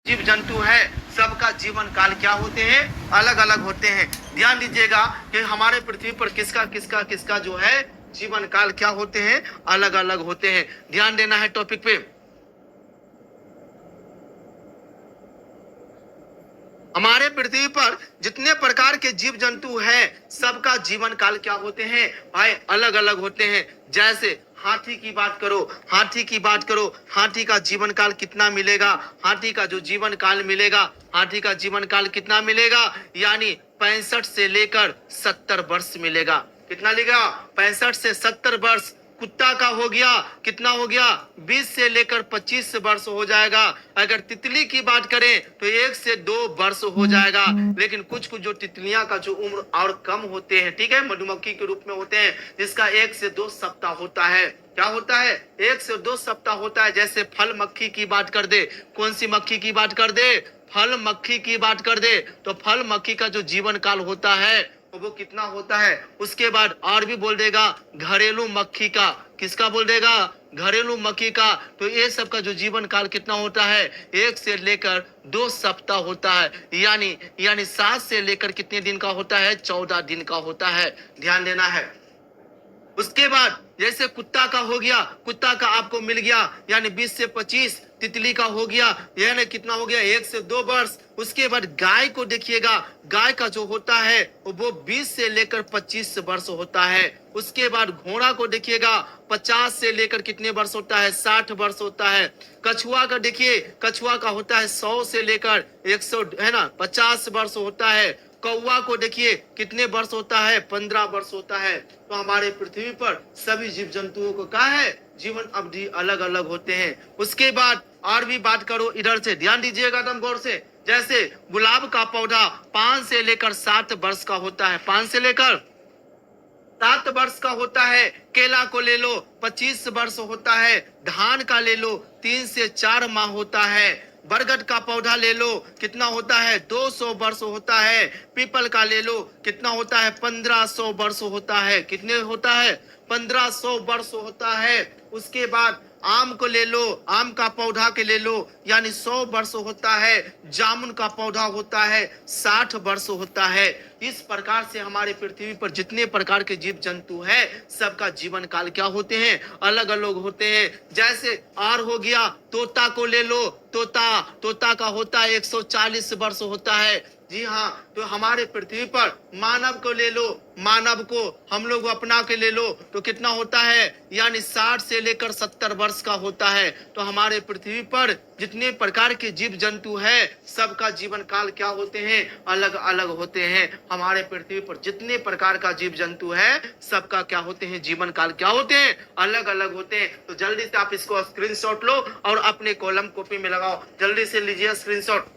जीव जंतु है सबका जीवन काल क्या होते हैं, अलग अलग होते हैं। ध्यान दीजिएगा कि हमारे पृथ्वी पर किसका किसका किसका जो है जीवन काल क्या होते हैं, अलग अलग होते हैं। ध्यान देना है टॉपिक पे। हमारे पृथ्वी पर जितने प्रकार के जीव जंतु हैं सबका जीवन काल क्या होते हैं भाई, अलग अलग होते हैं। जैसे हाथी की बात करो, हाथी का जीवन काल कितना मिलेगा, हाथी का जो जीवन काल मिलेगा, हाथी का जीवन काल कितना मिलेगा, यानी 65 से लेकर 70 वर्ष मिलेगा। कितना लेगा, 65 से 70 वर्ष। कुत्ता का हो गया, कितना हो गया, 20 से लेकर 25 वर्ष हो जाएगा। अगर तितली की बात करें तो 1 से 2 वर्ष हो जाएगा। लेकिन कुछ कुछ जो तितलियां का जो उम्र और कम होते हैं, ठीक है, मधुमक्खी के रूप में होते हैं, जिसका 1 से 2 सप्ताह होता है। क्या होता है, 1 से 2 सप्ताह होता है। जैसे फल मक्खी की बात कर दे, कौन सी मक्खी की बात कर दे, फल मक्खी की बात कर दे, तो फल मक्खी का जो जीवन काल होता है वो कितना होता है। उसके बाद और भी बोल देगा घरेलू मक्खी का, किसका बोल देगा, घरेलू मक्खी का। तो ये सब का जो जीवन काल कितना होता है, 1 से लेकर 2 सप्ताह होता है। यानी 7 से लेकर कितने दिन का होता है, 14 दिन का होता है। ध्यान देना है। उसके बाद जैसे कुत्ता का हो गया, कुत्ता का आपको मिल गया यानी 20 से 25। तितली का हो गया यानी कितना हो गया, 1 से 2 वर्ष। उसके बाद गाय को देखिएगा, गाय का जो होता है वो 20 से लेकर 25 वर्ष होता है। उसके बाद घोड़ा को देखिएगा, 50 से लेकर कितने वर्ष होता है, 60 वर्ष होता है। कछुआ का देखिए, कछुआ का होता है 100 से लेकर 100 है ना 50 वर्ष होता है। कौवा को देखिए कितने वर्ष होता है, 15 वर्ष होता है। तो हमारे पृथ्वी पर सभी जीव जंतुओं को क्या है, जीवन अवधि अलग अलग होते हैं। उसके बाद और भी बात करो इधर से, ध्यान दीजिएगा एकदम गौर से। जैसे गुलाब का पौधा 5 से लेकर 7 वर्ष का होता है, 5 से लेकर 7 वर्ष का होता है। केला को ले लो, 25 वर्ष होता है। धान का ले लो, 3 से 4 माह होता है। बरगद का पौधा ले लो, कितना होता है, 200 वर्ष होता है। पीपल का ले लो, कितना होता है, 1500 वर्ष होता है। कितने होता है, 1500 वर्ष होता है। उसके बाद आम को ले लो, आम का पौधा के ले लो यानी 100 वर्ष होता है। जामुन का पौधा होता है, 60 वर्ष होता है। इस प्रकार से हमारे पृथ्वी पर जितने प्रकार के जीव जंतु हैं सबका जीवन काल क्या होते हैं, अलग अलग होते हैं। जैसे और हो गया, तोता को ले लो, तोता का होता है 140 वर्ष होता है। जी हाँ, तो हमारे पृथ्वी पर मानव को ले लो, मानव को हम लोग अपना के ले लो तो कितना होता है, यानी 60 से लेकर 70 वर्ष का होता है। तो हमारे पृथ्वी पर जितने प्रकार के जीव जंतु है सबका जीवन काल क्या होते हैं, अलग अलग होते हैं। हमारे पृथ्वी पर जितने प्रकार का जीव जंतु है सबका क्या होते हैं, जीवन काल क्या होते हैं, अलग अलग होते हैं। तो जल्दी से आप इसको स्क्रीनशॉट लो और अपने कॉलम कॉपी में लगाओ। जल्दी से लीजिए स्क्रीनशॉट।